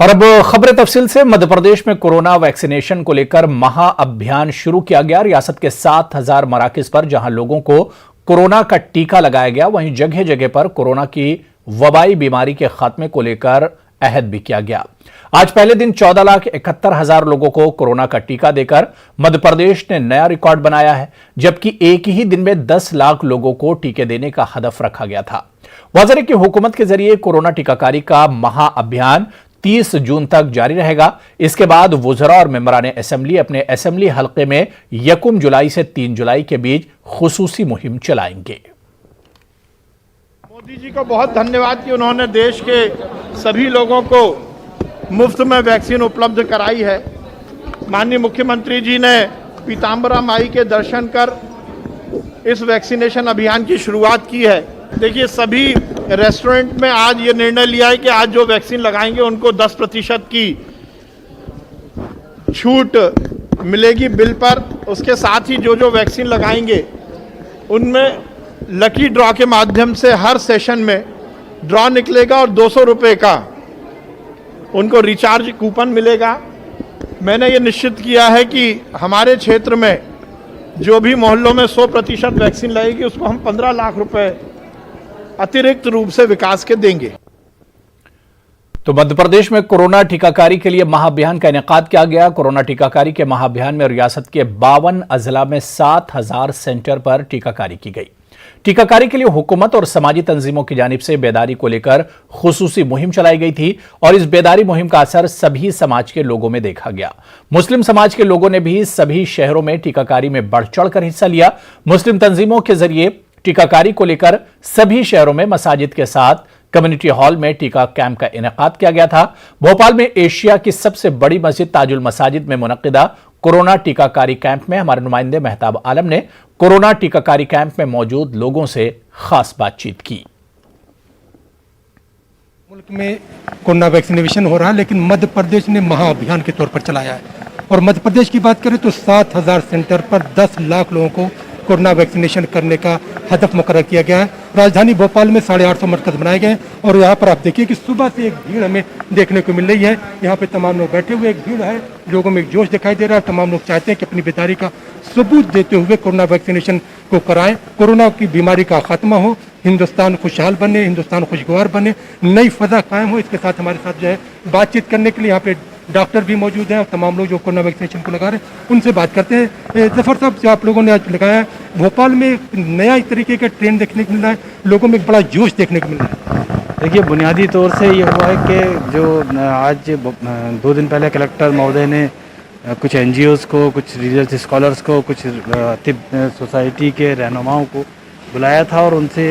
और अब खबरें तफसील से। मध्य प्रदेश में कोरोना वैक्सीनेशन को लेकर महाअभियान शुरू किया गया। रियासत के 7,000 मराकज पर जहां लोगों को कोरोना का टीका लगाया गया, वहीं जगह जगह पर कोरोना की वबाई बीमारी के खात्मे को लेकर अहद भी किया गया। आज पहले दिन 14,71,000 लोगों को कोरोना का टीका देकर मध्य प्रदेश ने नया रिकॉर्ड बनाया है, जबकि एक ही दिन में 10 लाख लोगों को टीके देने का हदफ रखा गया था। वज़ीर की हुकूमत के जरिए कोरोना टीकाकारी का महाअभियान 30 जून तक जारी रहेगा। इसके बाद वुज़रा और मेंबरान असेंबली अपने असेंबली हल्के में 1 जुलाई से 3 जुलाई के बीच खुसूसी मुहिम चलाएंगे। मोदी जी को बहुत धन्यवाद कि उन्होंने देश के सभी लोगों को मुफ्त में वैक्सीन उपलब्ध कराई है। माननीय मुख्यमंत्री जी ने पीताम्बरा माई के दर्शन कर इस वैक्सीनेशन अभियान की शुरुआत की है। देखिए, सभी रेस्टोरेंट में आज ये निर्णय लिया है कि आज जो वैक्सीन लगाएंगे उनको 10% की छूट मिलेगी बिल पर। उसके साथ ही जो वैक्सीन लगाएंगे उनमें लकी ड्रॉ के माध्यम से हर सेशन में ड्रॉ निकलेगा और 200 रुपये का उनको रिचार्ज कूपन मिलेगा। मैंने ये निश्चित किया है कि हमारे क्षेत्र में जो भी मोहल्लों में 100% वैक्सीन लगेगी उसको हम 15 लाख रुपए अतिरिक्त रूप से विकास के देंगे। तो मध्य प्रदेश में कोरोना टीकाकारी के लिए महाअभियान का इनेकाद किया गया। कोरोना टीकाकारी के महाअभियान में रियासत के 52 अजला में 7,000 सेंटर पर टीकाकारी की गई। टीकाकारी के लिए हुकूमत और समाजी तंजीमों की जानिब से बेदारी को लेकर खुसूसी मुहिम चलाई गई थी और इस बेदारी मुहिम का असर सभी समाज के लोगों में देखा गया। मुस्लिम समाज के लोगों ने भी सभी शहरों में टीकाकारी में बढ़ चढ़कर हिस्सा लिया। मुस्लिम तंजीमों के जरिए टीकाकारी को लेकर सभी शहरों में मसाजिद के साथ कम्युनिटी हॉल में टीका कैंप का इनेकाद किया गया था। भोपाल में एशिया की सबसे बड़ी मस्जिद ताजुल मसाजिद में मुनक्किदा कोरोना टीकाकारी कैंप में हमारे नुमाइंदे मेहताब आलम ने कोरोना टीकाकारी कैंप में मौजूद लोगों से खास बातचीत की। मुल्क में कोरोना वैक्सीनेशन हो रहा है, लेकिन मध्य प्रदेश ने महाअभियान के तौर पर चलाया है। और मध्य प्रदेश की बात करें तो 7,000 सेंटर पर 10 लाख लोगों को कोरोना वैक्सीनेशन करने का हदफ मुकर्रर किया गया है। राजधानी भोपाल में 850 मरकज बनाए गए और यहाँ पर आप देखिए कि सुबह से एक भीड़ हमें देखने को मिल रही है। यहाँ पे तमाम लोग बैठे हुए, एक भीड़ है, लोगों में एक जोश दिखाई दे रहा है। तमाम लोग चाहते हैं कि अपनी बेदारी का सबूत देते हुए कोरोना वैक्सीनेशन को कराएं, कोरोना की बीमारी का खात्मा हो, हिंदुस्तान खुशहाल बने, हिंदुस्तान खुशगवार बने, नई फजा कायम हो। इसके साथ हमारे साथ जो है बातचीत करने के लिए यहाँ पे डॉक्टर भी मौजूद हैं और तमाम लोग जो कोरोना वैक्सीनेशन को लगा रहे हैं उनसे बात करते हैं। जफर साहब, जो आप लोगों ने आज लगाया है, भोपाल में एक नया तरीके का ट्रेंड देखने को मिल रहा है, लोगों में एक बड़ा जोश देखने को मिल रहा है। देखिए, बुनियादी तौर से ये हुआ है कि जो आज 2 दिन पहले कलेक्टर महोदय ने कुछ NGOs को, कुछ रिलीजियस स्कॉलर्स को, कुछ तिब सोसाइटी के रहनुमाओं को बुलाया था और उनसे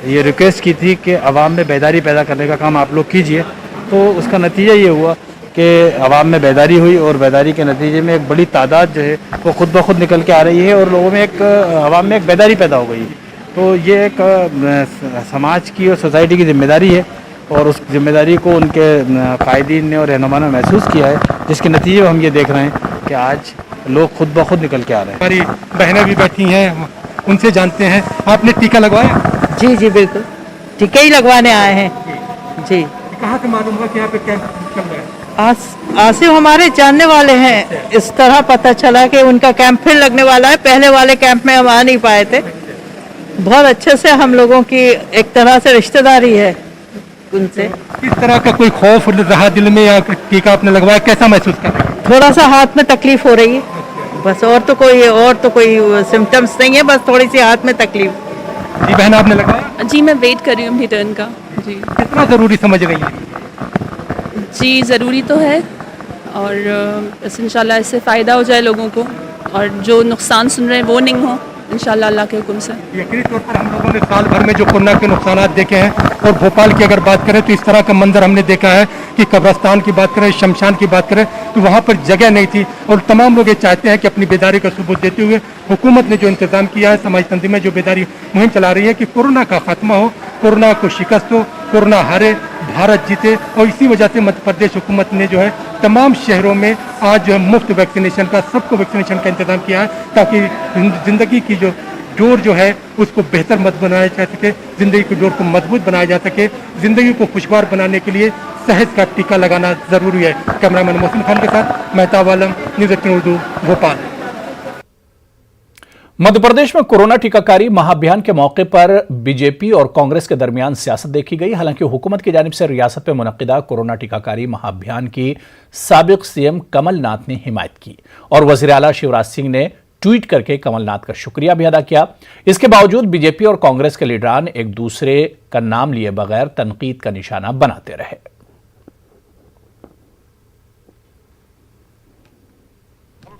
ये रिक्वेस्ट की थी कि आवाम में बेदारी पैदा करने का काम आप लोग कीजिए। तो उसका नतीजा ये हुआ कि आवाम में बेदारी हुई और बेदारी के नतीजे में एक बड़ी तादाद जो है वो खुद ब खुद निकल के आ रही है और लोगों में आवाम में एक बेदारी पैदा हो गई। तो ये एक समाज की और सोसाइटी की जिम्मेदारी है और उस जिम्मेदारी को उनके कायदीन ने और रहनुमा ने महसूस किया है, जिसके नतीजे में हम ये देख रहे हैं कि आज लोग खुद ब खुद निकल के आ रहे हैं। हमारी बहनें भी बैठी हैं, उनसे जानते हैं। आपने टीका लगवाया? जी जी बिल्कुल, टीका ही लगवाने आए हैं जी। कहाँ से मालूम हुआ कि यहाँ पे कैंप चल रहा है? आसिफ हमारे जानने वाले हैं, इस तरह पता चला कि उनका कैंप फिर लगने वाला है। पहले वाले कैंप में हम आ नहीं पाए थे। बहुत अच्छे से हम लोगों की एक तरह से रिश्तेदारी है उनसे। किस तरह का कोई खौफ रहा दिल में या टीका आपने लगवाया, कैसा महसूस कर रहे हैं? थोड़ा सा हाथ में तकलीफ हो रही है बस, और तो कोई सिम्टम्स नहीं है, बस थोड़ी सी हाथ में तकलीफ। जी बहन, आपने लगवाया? जी, मैं वेट कर रही हूँ अपनी टर्न का। जी, कितना ज़रूरी समझ रही है? जी ज़रूरी तो है और बस इंशाल्लाह इससे फ़ायदा हो जाए लोगों को और जो नुकसान सुन रहे हैं वो नहीं हो इंशाल्लाह अल्लाह के हुक्म से। यकीनी तौर पर हम लोगों ने साल भर में जो कोरोना के नुकसान देखे हैं और भोपाल की अगर बात करें तो इस तरह का मंजर हमने देखा है कि कब्रस्तान की बात करें, शमशान की बात करें तो वहाँ पर जगह नहीं थी। और तमाम लोग ये चाहते हैं कि अपनी बेदारी का सबूत देते हुए हुकूमत ने जो इंतजाम किया है, समाज तंजीमें जो बेदारी मुहिम चला रही है कि कोरोना का खात्मा हो, कोरोना को शिकस्त हो, कोरोना हारे, भारत जीते। और इसी वजह से मध्य प्रदेश हुकूमत ने जो है तमाम शहरों में आज जो है मुफ्त वैक्सीनेशन का, सबको वैक्सीनेशन का इंतजाम किया है ताकि जिंदगी की जो डोर जो है उसको बेहतर मत बनाया जा सके, जिंदगी की डोर को मजबूत बनाया जा सके। जिंदगी को खुशगवार बनाने के लिए सेहत का टीका लगाना जरूरी है। कैमरामैन मोहसिन खान के साथ मेहताब आलम, न्यूज़ 18 उर्दू, भोपाल। मध्य प्रदेश में कोरोना टीकाकारी महाअभियान के मौके पर बीजेपी और कांग्रेस के दरमियान सियासत देखी गई। हालांकि हुकूमत की जानिब से रियासत में मुनक्किदा कोरोना टीकाकारी महाअभियान की साबिक सीएम कमलनाथ ने हिमायत की और वज़ीर आला शिवराज सिंह ने ट्वीट करके कमलनाथ का शुक्रिया भी अदा किया। इसके बावजूद बीजेपी और कांग्रेस के लीडरान एक दूसरे का नाम लिए बगैर तनकीद का निशाना बनाते रहे।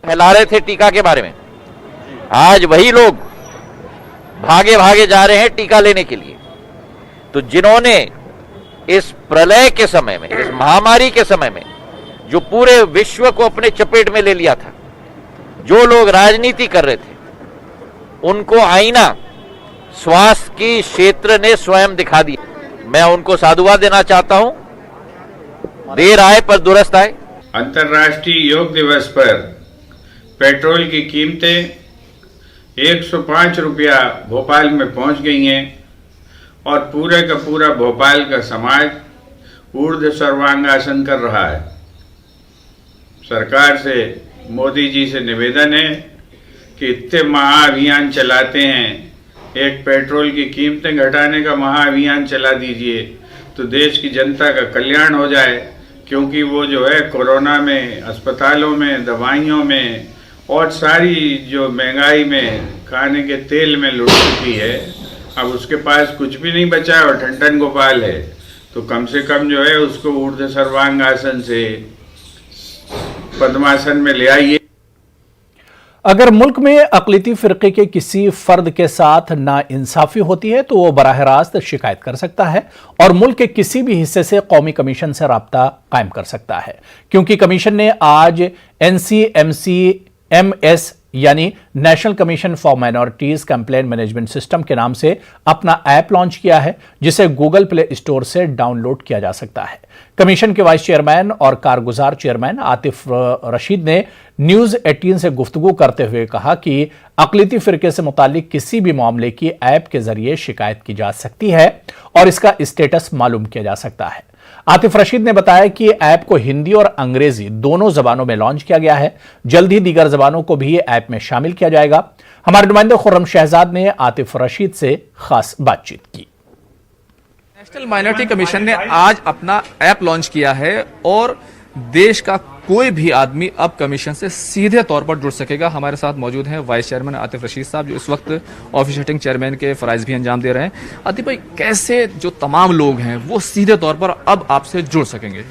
फैला रहे थे टीका के बारे में, आज वही लोग भागे भागे जा रहे हैं टीका लेने के लिए। तो जिन्होंने इस प्रलय के समय में, इस महामारी के समय में जो पूरे विश्व को अपने चपेट में ले लिया था, जो लोग राजनीति कर रहे थे, उनको आईना स्वास्थ्य की क्षेत्र ने स्वयं दिखा दिया। मैं उनको साधुवाद देना चाहता हूं। देर आए पर दुरुस्त आए। अंतर्राष्ट्रीय योग दिवस पर पेट्रोल की कीमतें 105 रुपया भोपाल में पहुंच गई हैं और पूरे का पूरा भोपाल का समाज ऊर्ध्व सर्वांगासन कर रहा है। सरकार से, मोदी जी से निवेदन है कि इतने महाअभियान चलाते हैं, एक पेट्रोल की कीमतें घटाने का महाअभियान चला दीजिए तो देश की जनता का कल्याण हो जाए। क्योंकि वो जो है कोरोना में, अस्पतालों में, दवाइयों में और सारी जो महंगाई में, खाने के तेल में लुट चुकी है। अब उसके पास कुछ भी नहीं बचा है और ठंडन गोपाल है, तो कम से कम जो है उसको ऊर्ध्व सर्वांगासन से पद्मासन में ले आइए। अगर मुल्क में अक़लियती फ़िरक़े के किसी फर्द के साथ नाइंसाफ़ी होती है तो वो बराह रास्त शिकायत कर सकता है और मुल्क के किसी भी हिस्से से कौमी कमीशन से राब्ता कायम कर सकता है। क्योंकि कमीशन ने आज NCMC-MS यानी national commission for minorities complaint management system के नाम से अपना ऐप लॉन्च किया है, जिसे गूगल प्ले स्टोर से डाउनलोड किया जा सकता है। कमीशन के वाइस चेयरमैन और कारगुजार चेयरमैन आतिफ रशीद ने न्यूज़ 18 से गुफ्तगू करते हुए कहा कि अक़लियती फ़िरक़े से मुतालिक किसी भी मामले की ऐप के जरिए शिकायत की जा सकती है और इसका स्टेटस मालूम किया जा सकता है। आतिफ रशीद ने बताया कि ऐप को हिंदी और अंग्रेजी दोनों जबानों में लॉन्च किया गया है। जल्द ही दीगर जबानों को भी ऐप में शामिल किया जाएगा। हमारे नुमाइंदे खुर्रम शहजाद ने आतिफ रशीद से खास बातचीत की। नेशनल माइनॉरिटी कमीशन ने आज अपना ऐप लॉन्च किया है और देश का कोई भी आदमी अब कमीशन से सीधे तौर पर जुड़ सकेगा। हमारे साथ मौजूद हैं वाइस चेयरमैन आतिफ रशीद साहब, जो इस वक्त ऑफिशिएटिंग चेयरमैन के फराइज भी अंजाम दे रहे हैं। आतिफ भाई, कैसे जो तमाम लोग हैं वो सीधे तौर पर अब आपसे जुड़ सकेंगे?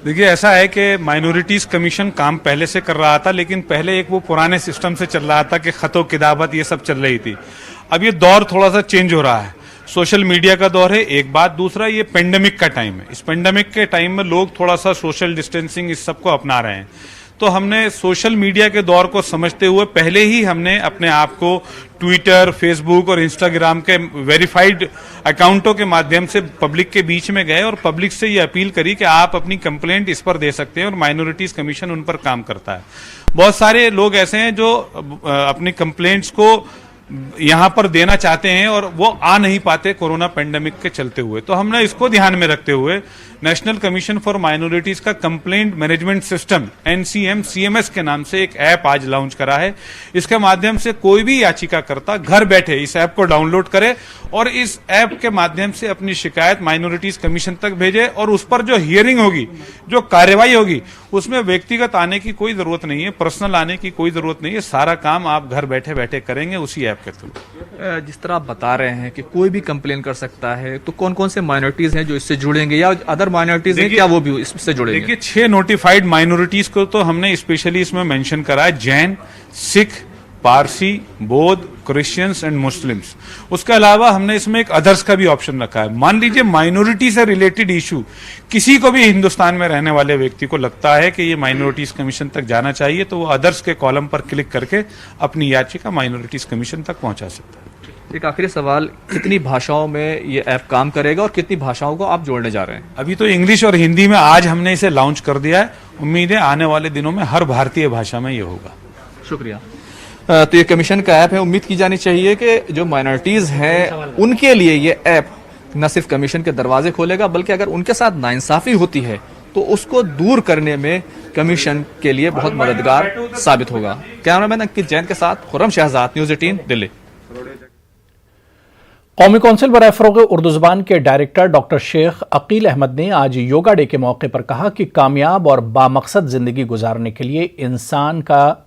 देखिए, ऐसा है कि माइनॉरिटीज कमीशन काम पहले से कर रहा था, लेकिन पहले एक वो पुराने सिस्टम से चल रहा था कि खतो किताबत ये सब चल रही थी। अब ये दौर थोड़ा सा चेंज हो रहा है, सोशल मीडिया का दौर है एक बात, दूसरा ये पेंडेमिक का टाइम है। इस पेंडेमिक के टाइम में लोग थोड़ा सा सोशल डिस्टेंसिंग इस सब को अपना रहे हैं। तो हमने सोशल मीडिया के दौर को समझते हुए पहले ही हमने अपने आप को ट्विटर, फेसबुक और इंस्टाग्राम के वेरीफाइड अकाउंटों के माध्यम से पब्लिक के बीच में गए और पब्लिक से ये अपील करी कि आप अपनी कंप्लेंट इस पर दे सकते हैं और माइनॉरिटीज कमीशन उन पर काम करता है। बहुत सारे लोग ऐसे हैं जो अपनी कंप्लेंट्स को यहां पर देना चाहते हैं और वो आ नहीं पाते कोरोना पेंडेमिक के चलते हुए। तो हमने इसको ध्यान में रखते हुए नेशनल कमीशन फॉर माइनॉरिटीज का कंप्लेंट मैनेजमेंट सिस्टम NCM-CMS के नाम से एक ऐप आज लॉन्च करा है। इसके माध्यम से कोई भी याचिकाकर्ता घर बैठे इस ऐप को डाउनलोड करे और इस ऐप के माध्यम से अपनी शिकायत माइनॉरिटीज कमीशन तक भेजे और उस पर जो हियरिंग होगी, जो कार्यवाही होगी, उसमें व्यक्तिगत आने की कोई जरूरत नहीं है, पर्सनल आने की कोई जरूरत नहीं है। सारा काम आप घर बैठे बैठे करेंगे उसी ऐप के थ्रू। जिस तरह आप बता रहे हैं कि कोई भी कंप्लेन कर सकता है, तो कौन कौन से माइनॉरिटीज हैं जो इससे जुड़ेंगे या अदर माइनॉरिटीज हैं, क्या वो भी इससे जुड़ेंगे? देखिए, 6 नोटिफाइड माइनॉरिटीज को तो हमने स्पेशली इसमें मेंशन करा है, जैन, सिख, पारसी, बौद्ध, क्रिश्चियंस एंड मुस्लिम्स। उसके अलावा हमने इसमें एक अदर्स का भी ऑप्शन रखा है। मान लीजिए माइनॉरिटी से रिलेटेड इशू किसी को भी हिंदुस्तान में रहने वाले व्यक्ति को लगता है कि ये माइनॉरिटीज कमीशन तक जाना चाहिए, तो वो अदर्स के कॉलम पर क्लिक करके अपनी याचिका माइनॉरिटीज कमीशन तक पहुंचा सकता है। एक आखिरी सवाल, कितनी भाषाओं में ये ऐप काम करेगा और कितनी भाषाओं को आप जोड़ने जा रहे हैं? अभी तो इंग्लिश और हिंदी में आज हमने इसे लॉन्च कर दिया है। उम्मीद है आने वाले दिनों में हर भारतीय भाषा में ये होगा। शुक्रिया। तो ये कमीशन का ऐप है, उम्मीद की जानी चाहिए कि जो माइनॉरिटीज हैं उनके लिए ये ऐप न सिर्फ कमीशन के दरवाजे खोलेगा बल्कि अगर उनके साथ नाइंसाफी होती है तो उसको दूर करने में कमीशन के लिए बहुत मददगार साबित होगा। कैमरामैन अंकित जैन के साथ खुर्रम शहजाद, न्यूज़ 18 दिल्ली। कौमी कौंसिल बराए फ़रोग़ उर्दू ज़बान के डायरेक्टर डॉक्टर शेख अकील अहमद ने आज योगा डे के मौके पर कहा कि कामयाब और बामकसद जिंदगी गुजारने के लिए इंसान का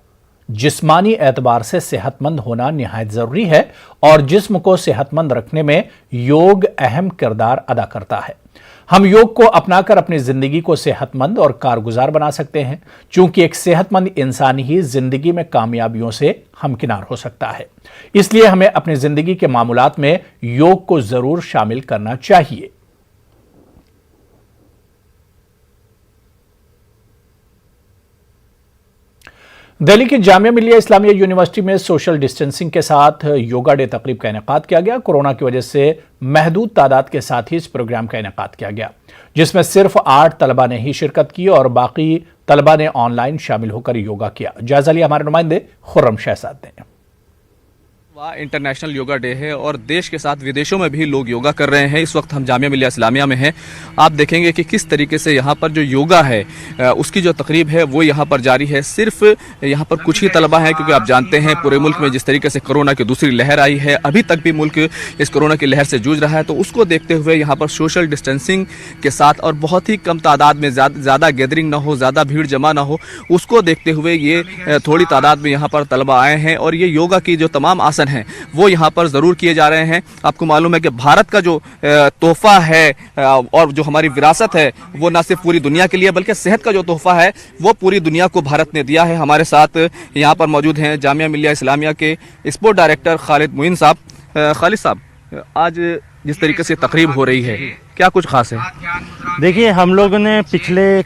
जिस्मानी एतबार से सेहतमंद होना निहायत ज़रूरी है और जिस्म को सेहतमंद रखने में योग अहम किरदार अदा करता है। हम योग को अपनाकर अपनी जिंदगी को सेहतमंद और कारगुजार बना सकते हैं, चूंकि एक सेहतमंद इंसान ही जिंदगी में कामयाबियों से हमकिनार हो सकता है। इसलिए हमें अपनी जिंदगी के मामूलात में योग को जरूर शामिल करना चाहिए। दिल्ली की जामिया मिलिया इस्लामिया यूनिवर्सिटी में सोशल डिस्टेंसिंग के साथ योगा डे तकरीब का इनेकाद किया गया। कोरोना की वजह से महदूद तादाद के साथ ही इस प्रोग्राम का इनेकाद किया गया, जिसमें सिर्फ 8 तलबा ने ही शिरकत की और बाकी तलबा ने ऑनलाइन शामिल होकर योगा किया। जायजा लिया हमारे नुमाइंदे खुर्रम शहजाद ने। इंटरनेशनल योगा डे है और देश के साथ विदेशों में भी लोग योगा कर रहे हैं। इस वक्त हम जामिया मिलिया इस्लामिया में हैं। आप देखेंगे कि किस तरीके से यहाँ पर जो योगा है उसकी जो तकरीब है वो यहाँ पर जारी है। सिर्फ यहाँ पर कुछ ही तलबा हैं, क्योंकि आप जानते हैं पूरे मुल्क में जिस तरीके से कोरोना की दूसरी लहर आई है, अभी तक भी मुल्क इस कोरोना की लहर से जूझ रहा है, तो उसको देखते हुए यहाँ पर सोशल डिस्टेंसिंग के साथ और बहुत ही कम तादाद में, ज़्यादा गैदरिंग ना हो, ज़्यादा भीड़ जमा ना हो, उसको देखते हुए ये थोड़ी तादाद में यहाँ पर तलबा आए हैं और ये योगा की जो तमाम आसन हैं वो यहाँ पर ज़रूर किए जा रहे हैं। आपको मालूम है कि भारत का जो तोहफा है और जो हमारी विरासत है वो न सिर्फ पूरी दुनिया के लिए बल्कि सेहत का जो तोहफा है वो पूरी दुनिया को भारत ने दिया है। हमारे साथ यहाँ पर मौजूद हैं जामिया मिलिया इस्लामिया के स्पोर्ट डायरेक्टर खालिद मोइन साहब। खालिद साहब, आज जिस तरीके से तकरीब हो रही है क्या कुछ खास है? देखिए, हम लोगों ने पिछले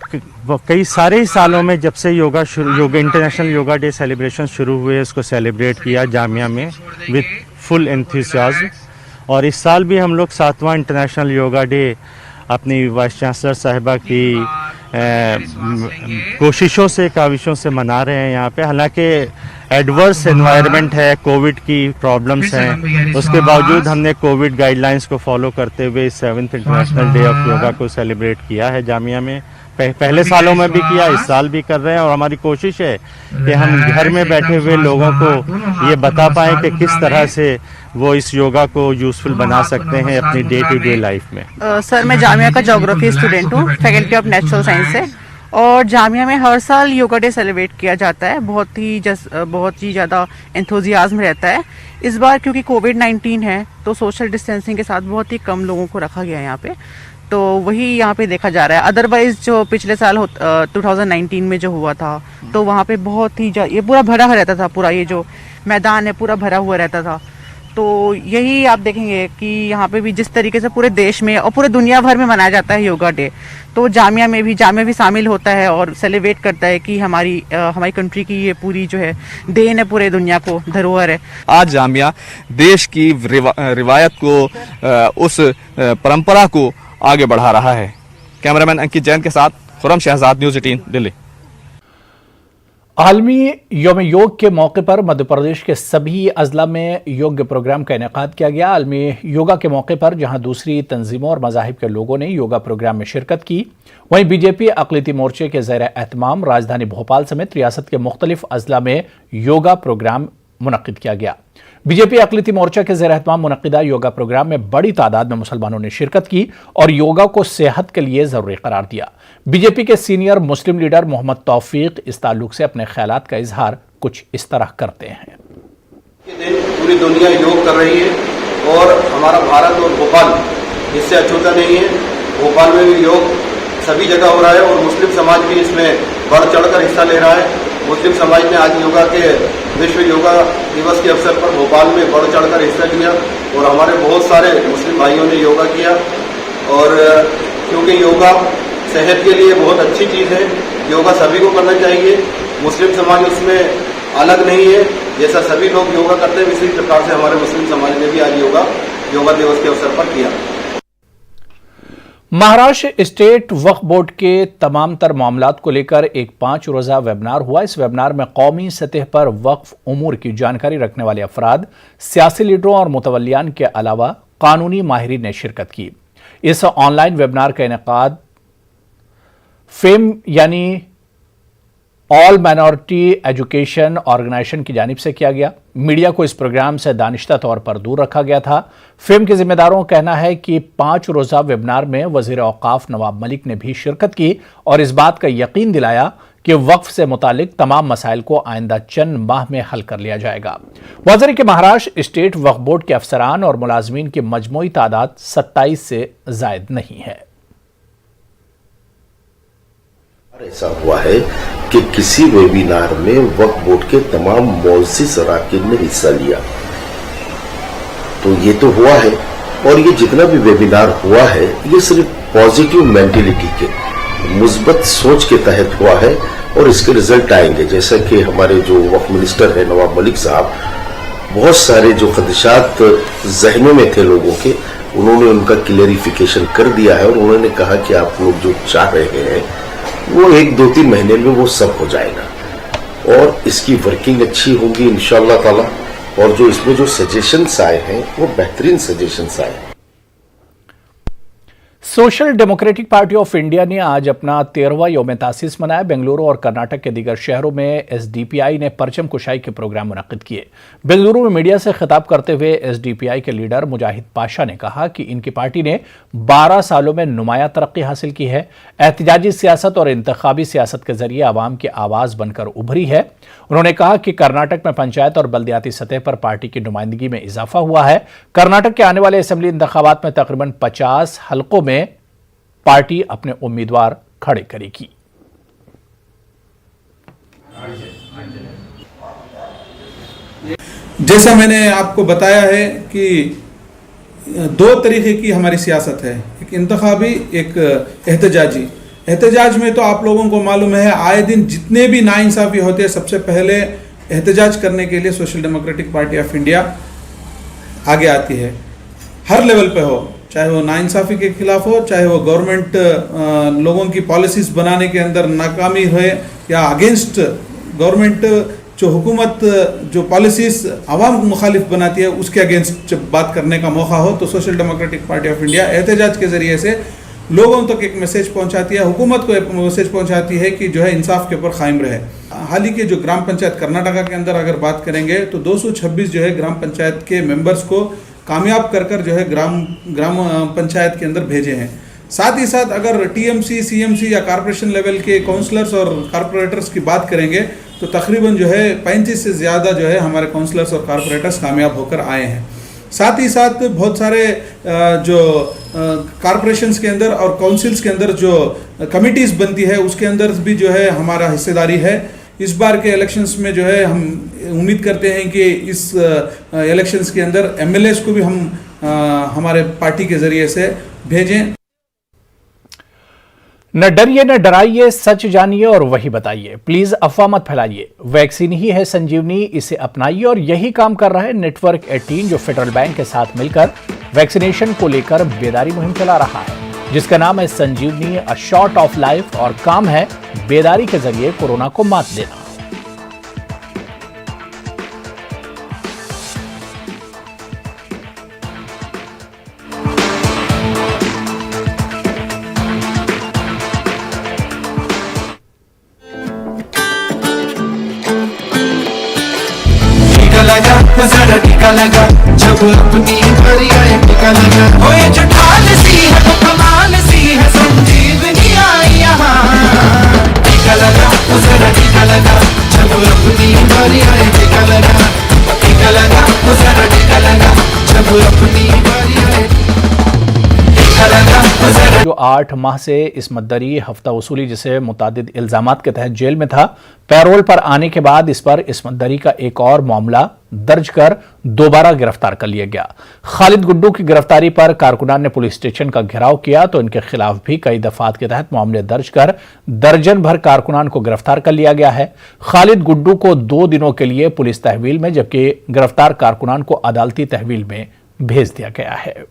कई सारे सालों में जब से yoga international yoga day celebration शुरू हुए उसको सेलिब्रेट किया जामिया में विद फुल एंथुसियाज्म, और इस साल भी हम लोग 7वां इंटरनेशनल योगा डे अपनी वाइस चांसलर साहिबा की कोशिशों से, काविशों से मना रहे हैं यहाँ पे। हालांकि एडवर्स एनवायरनमेंट है, कोविड की प्रॉब्लम्स हैं, उसके बावजूद हमने कोविड गाइडलाइंस को फॉलो करते हुए 7th international day of yoga को सेलिब्रेट किया है जामिया में। पहले सालों में भी किया, इस साल भी कर रहे हैं और हमारी कोशिश है कि हम घर में बैठे हुए लोगों को ये बता पाएँ कि किस तरह से वो इस योगा को यूजफुल बना सकते हैं अपनी डे टू डे लाइफ में। सर, मैं जामिया का ज्योग्राफी स्टूडेंट हूँ, फैकल्टी ऑफ नेचुरल साइंस से, और जामिया में हर साल योगा डे सेलिब्रेट किया जाता है। बहुत ही ज़्यादा एंथुजियाज्म रहता है। इस बार क्योंकि कोविड-19 है तो सोशल डिस्टेंसिंग के साथ बहुत ही कम लोगों को रखा गया है यहाँ पे, तो वही यहाँ पे देखा जा रहा है। अदरवाइज जो पिछले साल 2019 में जो हुआ था तो वहाँ पे बहुत ही ये पूरा भरा रहता था, पूरा ये जो मैदान है पूरा भरा हुआ रहता था। तो यही आप देखेंगे कि यहाँ पे भी जिस तरीके से पूरे देश में और पूरे दुनिया भर में मनाया जाता है योगा डे, तो जामिया भी शामिल होता है और सेलिब्रेट करता है कि हमारी कंट्री की ये पूरी जो है देन है, पूरे दुनिया को धरोहर है। आज जामिया देश की रिवायत को, उस परंपरा को आगे बढ़ा रहा है। कैमरामैन अंकित जैन के साथ खुर्रम शहजाद, न्यूज़ 18 दिल्ली। आलमी यौम योग के मौके पर मध्य प्रदेश के सभी अजला में योग प्रोग्राम का इनेकाद किया गया। आलमी योगा के मौके पर जहां दूसरी तंजीमों और मज़ाहिब के लोगों ने योगा प्रोग्राम में शिरकत की, वहीं बीजेपी अक़लियती मोर्चे के ज़ेर एहतमाम राजधानी भोपाल समेत रियासत के मुख्तलिफ अजला में योगा प्रोग्राम मुनक़िद किया गया। बीजेपी अक़लियती मोर्चा के ज़ेर एहतमाम मुनक़िदा योगा प्रोग्राम में बड़ी तादाद में मुसलमानों ने शिरकत की और योगा को सेहत के लिए ज़रूरी करार दिया। बीजेपी के सीनियर मुस्लिम लीडर मोहम्मद तौफीक इस ताल्लुक से अपने ख्यालात का इजहार कुछ इस तरह करते हैं। पूरी दुनिया योग कर रही है और हमारा भारत और भोपाल इससे अछूता नहीं है। भोपाल में भी योग सभी जगह हो रहा है और मुस्लिम समाज भी इसमें बढ़ चढ़कर हिस्सा ले रहा है। मुस्लिम समाज ने आज योगा के विश्व योगा दिवस के अवसर पर भोपाल में बढ़ चढ़कर हिस्सा लिया और हमारे बहुत सारे मुस्लिम भाइयों ने योगा किया। और क्योंकि योगा सेहत के लिए बहुत अच्छी चीज़ है, योगा सभी को करना चाहिए। मुस्लिम समाज उसमें अलग नहीं है, जैसा सभी लोग योगा करते हैं इसी प्रकार से हमारे मुस्लिम समाज ने भी आज योगा दिवस के अवसर पर किया। महाराष्ट्र स्टेट वक्फ बोर्ड के तमाम तर मामलात को लेकर एक 5 रोज़ा वेबिनार हुआ। इस वेबिनार में कौमी सतह पर वक्फ उमूर की जानकारी रखने वाले अफराद, सियासी लीडरों और मुतवल्लियान के अलावा कानूनी माहिरीन ने शिरकत की। इस ऑनलाइन वेबिनार का इनेकाद फेम यानी ऑल माइनॉरिटी एजुकेशन ऑर्गेनाइजेशन की जानिब से किया गया। मीडिया को इस प्रोग्राम से दानिश्ता तौर पर दूर रखा गया था। फेम के जिम्मेदारों का कहना है कि 5 रोज़ा वेबिनार में वज़ीर औक़ाफ़ नवाब मलिक ने भी शिरकत की और इस बात का यकीन दिलाया कि वक्फ से मुतालिक तमाम मसाइल को आइंदा चंद माह में हल कर लिया जाएगा। वाज़ेह कि महाराष्ट्र स्टेट वक्फ बोर्ड के अफसरान और मुलाजमीन की मजमूई तादाद 27 से ज़ायद नहीं है। ऐसा हुआ है कि किसी वेबिनार में वक्फ बोर्ड के तमाम मौज़िज़ अराकीन ने हिस्सा लिया, तो ये तो हुआ है। और ये जितना भी वेबिनार हुआ है ये सिर्फ पॉजिटिव मेंटेलिटी के, मुस्बत सोच के तहत हुआ है और इसके रिजल्ट आएंगे। जैसा कि हमारे जो वक्फ मिनिस्टर है नवाब मलिक साहब, बहुत सारे जो खदशात जहनों में थे लोगों के, उन्होंने उनका क्लियरिफिकेशन कर दिया है और उन्होंने कहा कि आप लोग जो चाह रहे हैं वो 1-2-3 महीने में वो सब हो जाएगा और इसकी वर्किंग अच्छी होगी इंशाअल्लाह ताला। और जो इसमें जो सजेशंस आए हैं वो बेहतरीन सजेशंस आए हैं। Social democratic party of India ने आज अपना 13वां यौम तासीस मनाया। बेंगलुरु और कर्नाटक के दीगर शहरों में एसडीपीआई ने परचम कुशाई के प्रोग्राम मुनक्किद किए। बेंगलुरु में मीडिया से खिताब करते हुए एसडीपीआई के लीडर मुजाहिद पाशा ने कहा कि इनकी पार्टी ने 12 सालों में नुमाया तरक्की हासिल की है, एहतजाजी सियासत और इंतखाबी सियासत के जरिए आवाम की आवाज़ बनकर उभरी है। उन्होंने कहा कि कर्नाटक में पंचायत और बल्दियाती सतह पर पार्टी की नुमाइंदगी में इजाफा हुआ है। कर्नाटक के आने वाले असेंबली इंतखाबात में तकरीबन 50 हलकों में पार्टी अपने उम्मीदवार खड़े करेगी। जैसा मैंने आपको बताया है कि 2 तरीके की हमारी सियासत है, एक इंतखाबी, एक एहतजाजी। एहतजाज में तो आप लोगों को मालूम है आए दिन जितने भी नाइंसाफ़ी होते हैं, सबसे पहले एहतजाज करने के लिए social democratic party of India आगे आती है। हर लेवल पे हो, चाहे वो नाइंसाफ़ी के खिलाफ हो, चाहे वो गवर्नमेंट लोगों की पॉलिसीज़ बनाने के अंदर नाकामी हो या अगेंस्ट गवर्नमेंट जो हुकूमत जो पॉलिसीज़ आवाम को मुखालिफ बनाती है उसके अगेंस्ट जब बात करने का मौका हो तो social democratic party of India एहतजाज के ज़रिए से लोगों तक एक मैसेज पहुंचाती है, हुकूमत को एक मैसेज पहुंचाती है कि जो है इंसाफ के ऊपर कायम रहे। हाल ही के जो ग्राम पंचायत कर्नाटका के अंदर अगर बात करेंगे तो 226 जो है ग्राम पंचायत के मेंबर्स को कामयाब कर जो है ग्राम पंचायत के अंदर भेजे हैं। साथ ही साथ अगर टीएमसी, सीएमसी या कॉर्पोरेशन लेवल के काउंसलर्स और कॉर्पोरेटर्स की बात करेंगे तो तकरीबन जो है 35 से ज़्यादा जो है हमारे काउंसलर्स और कॉर्पोरेटर्स कामयाब होकर आए हैं। साथ ही साथ बहुत सारे जो कॉर्पोरेशन्स के अंदर और काउंसिल्स के अंदर जो कमिटीज़ बनती है उसके अंदर भी जो है हमारा हिस्सेदारी है। इस बार के इलेक्शंस में जो है हम उम्मीद करते हैं कि इस इलेक्शंस के अंदर एमएलएस को भी हम हमारे पार्टी के ज़रिए से भेजें। न डरिए न डराइए, सच जानिए और वही बताइए। प्लीज अफवाह मत फैलाइए। वैक्सीन ही है संजीवनी, इसे अपनाइए। और यही काम कर रहा है नेटवर्क 18 जो फेडरल बैंक के साथ मिलकर वैक्सीनेशन को लेकर बेदारी मुहिम चला रहा है, जिसका नाम है संजीवनी, अ शॉट ऑफ लाइफ। और काम है बेदारी के जरिए कोरोना को मात देना। जरा टीका लगा जब अपनी बारी आए टीका लगा, हो ये जो ढाल सी है वो कमाल सी है, संजीवनी आई यहाँ। टीका लगा जरा टीका लगा जब अपनी बारी आए टीका लगा, टीका लगा जरा टीका लगा जब अपनी बारी आए। जो 8 माह से इस्मत दरी, हफ्ता वसूली जैसे मुतादिद इल्जामात के तहत जेल में था, पैरोल पर आने के बाद इस पर इस्मत दरी का एक और मामला दर्ज कर दोबारा गिरफ्तार कर लिया गया। खालिद गुड्डू की गिरफ्तारी पर कारकुनान ने पुलिस स्टेशन का घेराव किया तो इनके खिलाफ भी कई दफात के तहत मामले दर्ज कर दर्जन भर कारकुनान को गिरफ्तार कर लिया गया है। खालिद गुड्डू को 2 दिनों के लिए पुलिस तहवील में जबकि गिरफ्तार कारकुनान को अदालती तहवील में भेज दिया गया है।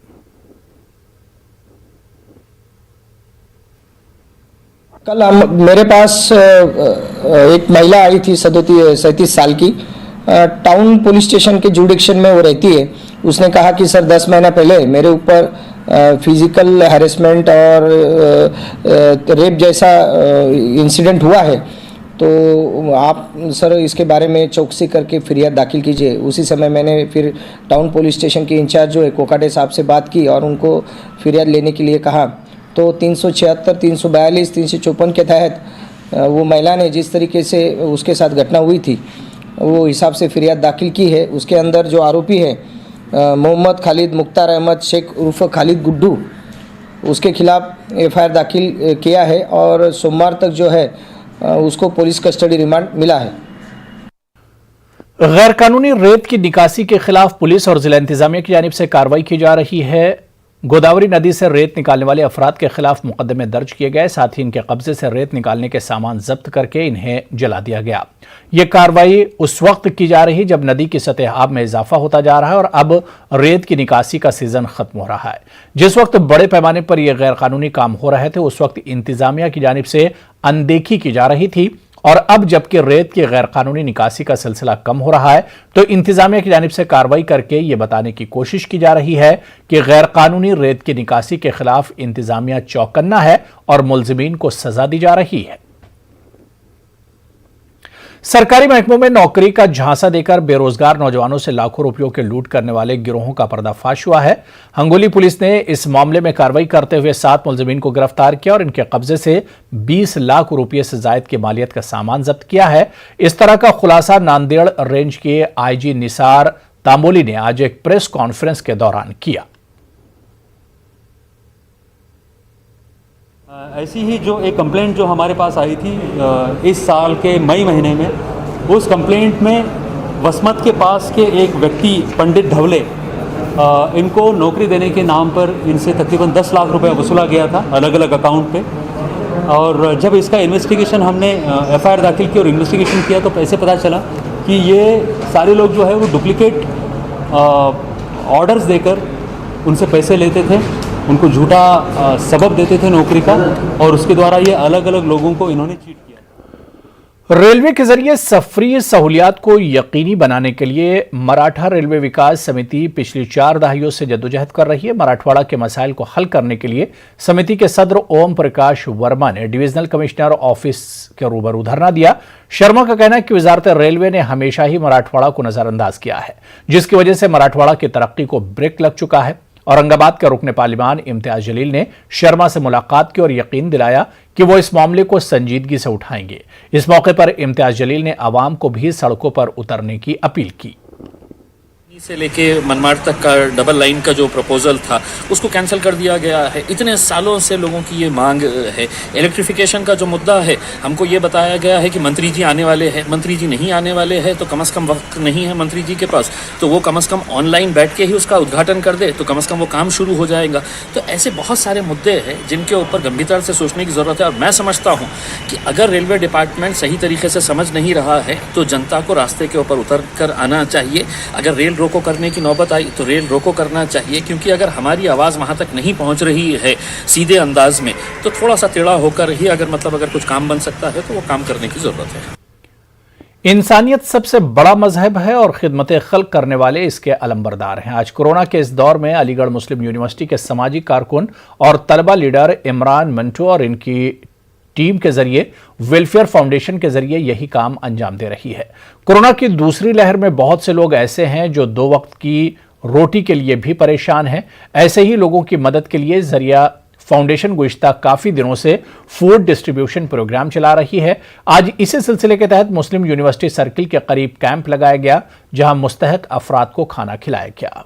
कल मेरे पास एक महिला आई थी 37 साल की, टाउन पुलिस स्टेशन के जुडिक्शन में वो रहती है। उसने कहा कि सर 10 महीना पहले मेरे ऊपर फिजिकल हैरेसमेंट और रेप जैसा इंसिडेंट हुआ है, तो आप सर इसके बारे में चौकसी करके फिरियाद दाखिल कीजिए। उसी समय मैंने फिर टाउन पुलिस स्टेशन के इंचार्ज जो है कोकाटे साहब से बात की और उनको फिरियाद लेने के लिए कहा। तो 376, 342, 354 के तहत वो महिला ने जिस तरीके से उसके साथ घटना हुई थी वो हिसाब से फिरियाद दाखिल की है। उसके अंदर जो आरोपी है मोहम्मद खालिद मुख्तार अहमद शेख उर्फ खालिद गुड्डू, उसके खिलाफ एफआईआर दाखिल किया है और सोमवार तक जो है उसको पुलिस कस्टडी रिमांड मिला है। गैर कानूनी रेत की निकासी के खिलाफ पुलिस और जिला इंतजामिया की जानिब से कार्रवाई की जा रही है। गोदावरी नदी से रेत निकालने वाले अफराद के खिलाफ मुकदमे दर्ज किए गए, साथ ही इनके कब्जे से रेत निकालने के सामान जब्त करके इन्हें जला दिया गया। ये कार्रवाई उस वक्त की जा रही जब नदी की सतह आब में इजाफा होता जा रहा है और अब रेत की निकासी का सीजन खत्म हो रहा है। जिस वक्त बड़े पैमाने पर यह गैर कानूनी काम हो रहे थे उस वक्त इंतजामिया की जानिब से अनदेखी की जा रही थी और अब जबकि रेत की गैर कानूनी निकासी का सिलसिला कम हो रहा है तो इंतजामिया की जानिब से कार्रवाई करके ये बताने की कोशिश की जा रही है कि गैर कानूनी रेत की निकासी के खिलाफ इंतजामिया चौकन्ना है और मुलजिमीन को सजा दी जा रही है। सरकारी महकमों में नौकरी का झांसा देकर बेरोजगार नौजवानों से लाखों रुपयों के लूट करने वाले गिरोहों का पर्दाफाश हुआ है। हंगोली पुलिस ने इस मामले में कार्रवाई करते हुए 7 मुलजिमीन को गिरफ्तार किया और इनके कब्जे से 20 लाख रुपये से जायद की मालियत का सामान जब्त किया है। इस तरह का खुलासा नांदेड़ रेंज के आईजी निसार तांबोली ने आज एक प्रेस कॉन्फ्रेंस के दौरान किया। ऐसी ही जो एक कंप्लेंट जो हमारे पास आई थी इस साल के मई महीने में, उस कंप्लेंट में वसमत के पास के एक व्यक्ति पंडित ढवले, इनको नौकरी देने के नाम पर इनसे तकरीबन 10 लाख रुपए वसूला गया था अलग अलग अकाउंट पे। और जब इसका इन्वेस्टिगेशन हमने एफआईआर दाखिल की और इन्वेस्टिगेशन किया तो ऐसे पता चला कि ये सारे लोग जो है वो डुप्लीकेट ऑर्डर्स देकर उनसे पैसे लेते थे, उनको झूठा सबब देते थे नौकरी का और उसके द्वारा ये अलग अलग लोगों को इन्होंने चीट किया। रेलवे के जरिए सफरी सहूलियात को यकीनी बनाने के लिए मराठा रेलवे विकास समिति पिछली 4 दहाइयों से जद्दोजहद कर रही है। मराठवाड़ा के मसाइल को हल करने के लिए समिति के सदर ओम प्रकाश वर्मा ने डिविजनल कमिश्नर ऑफिस के रूबरू धरना दिया। शर्मा का कहना है कि वजारत रेलवे ने हमेशा ही मराठवाड़ा को नजरअंदाज किया है, जिसकी वजह से मराठवाड़ा की तरक्की को ब्रेक लग चुका है। औरंगाबाद के रुकने पार्लिमान इम्तियाज जलील ने शर्मा से मुलाकात की और यकीन दिलाया कि वो इस मामले को संजीदगी से उठाएंगे। इस मौके पर इम्तियाज जलील ने आवाम को भी सड़कों पर उतरने की अपील की। से लेके मनमाड़ तक का डबल लाइन का जो प्रपोजल था उसको कैंसिल कर दिया गया है। इतने सालों से लोगों की ये मांग है। इलेक्ट्रिफिकेशन का जो मुद्दा है, हमको ये बताया गया है कि मंत्री जी आने वाले हैं, मंत्री जी नहीं आने वाले हैं तो कम से कम वक्त नहीं है मंत्री जी के पास, तो वो कम से कम ऑनलाइन बैठ के ही उसका उद्घाटन कर दे तो कम से कम वो काम शुरू हो जाएगा। तो ऐसे बहुत सारे मुद्दे हैं जिनके ऊपर गंभीरता से सोचने की ज़रूरत है। और मैं समझता हूँ कि अगर रेलवे डिपार्टमेंट सही तरीके से समझ नहीं रहा है तो जनता को रास्ते के ऊपर उतर कर आना चाहिए। अगर रेल रोको करने की नौबत आई तो रेल रोको करना चाहिए, क्योंकि अगर हमारी आवाज़ वहाँ तक नहीं पहुँच रही है सीधे अंदाज में तो थोड़ा सा टेढ़ा होकर ही अगर कुछ काम बन सकता है तो वो काम करने की ज़रूरत है। इंसानियत सबसे बड़ा मजहब है और खिदमत खल्क करने वाले इसके अलंबरदार हैं। आज कोरोना के इस दौर में अलीगढ़ मुस्लिम यूनिवर्सिटी के समाजी कारकुन और तलबा लीडर इमरान मंटो और इनकी टीम के जरिए वेलफेयर फाउंडेशन के जरिए यही काम अंजाम दे रही है। कोरोना की दूसरी लहर में बहुत से लोग ऐसे हैं जो 2 वक्त की रोटी के लिए भी परेशान हैं। ऐसे ही लोगों की मदद के लिए जरिया फाउंडेशन गुज़िश्ता काफी दिनों से फूड डिस्ट्रीब्यूशन प्रोग्राम चला रही है। आज इसी सिलसिले के तहत मुस्लिम यूनिवर्सिटी सर्किल के करीब कैंप लगाया गया, जहां मुस्तहक अफराद को खाना खिलाया गया।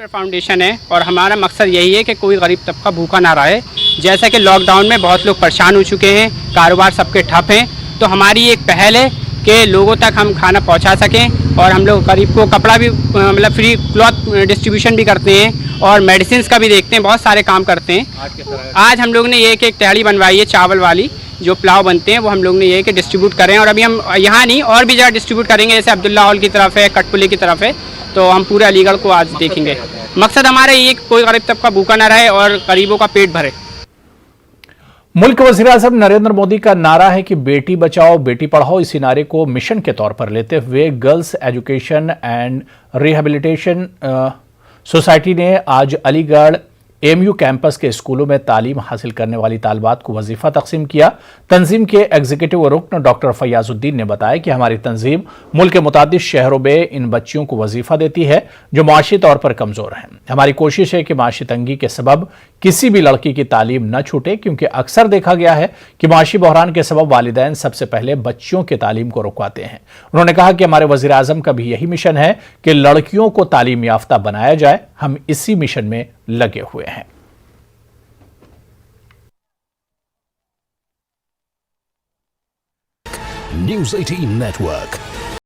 फाउंडेशन है और हमारा मकसद यही है कि कोई गरीब तबका भूखा ना रहे। जैसा कि लॉकडाउन में बहुत लोग परेशान हो चुके हैं, कारोबार सबके ठप हैं, तो हमारी एक पहल है कि लोगों तक हम खाना पहुंचा सकें और हम लोग गरीब को कपड़ा भी मतलब फ्री क्लॉथ डिस्ट्रीब्यूशन भी करते हैं और मेडिसिन का भी देखते हैं, बहुत सारे काम करते हैं। आज हम लोग ने एक तैयारी बनवाई है चावल वाली, जो पुलाव बनते हैं वो हम लोग ने ये कि डिस्ट्रीब्यूट करें और अभी हम यहाँ नहीं और भी जगह डिस्ट्रीब्यूट करेंगे, जैसे अब्दुल्ला हॉल की तरफ है, कटपुली की तरफ है, तो हम पूरे अलीगढ़ को आज देखेंगे। मकसद हमारा ये कि कोई गरीब तबका भूखा ना रहे और गरीबों का पेट भरे। मुल्क वज़ीर-ए-आज़म नरेंद्र मोदी का नारा है कि बेटी बचाओ बेटी पढ़ाओ। इसी नारे को मिशन के तौर पर लेते हुए girls education and rehabilitation society ने आज अलीगढ़ एमयू कैंपस के स्कूलों में तालीम हासिल करने वाली तालिबात को वजीफा तकसीम किया। तंजीम के एग्जीक्यूटिव रुकन डॉक्टर फयाजुद्दीन ने बताया कि हमारी तंजीम मुल्क के मुतादिद शहरों में इन बच्चियों को वजीफा देती है जो माशी तौर पर कमजोर हैं। हमारी कोशिश है कि माशी तंगी के सबब किसी भी लड़की की तालीम न छूटे, क्योंकि अक्सर देखा गया है कि माशी बहरान के सबब वालिदैन सबसे पहले बच्चियों की तालीम को रुकवाते हैं। उन्होंने कहा कि हमारे वज़ीर आज़म का भी यही मिशन है कि लड़कियों को तालीम याफ्ता बनाया जाए। हम इसी मिशन में लगे हुए हैं। News 18 Network।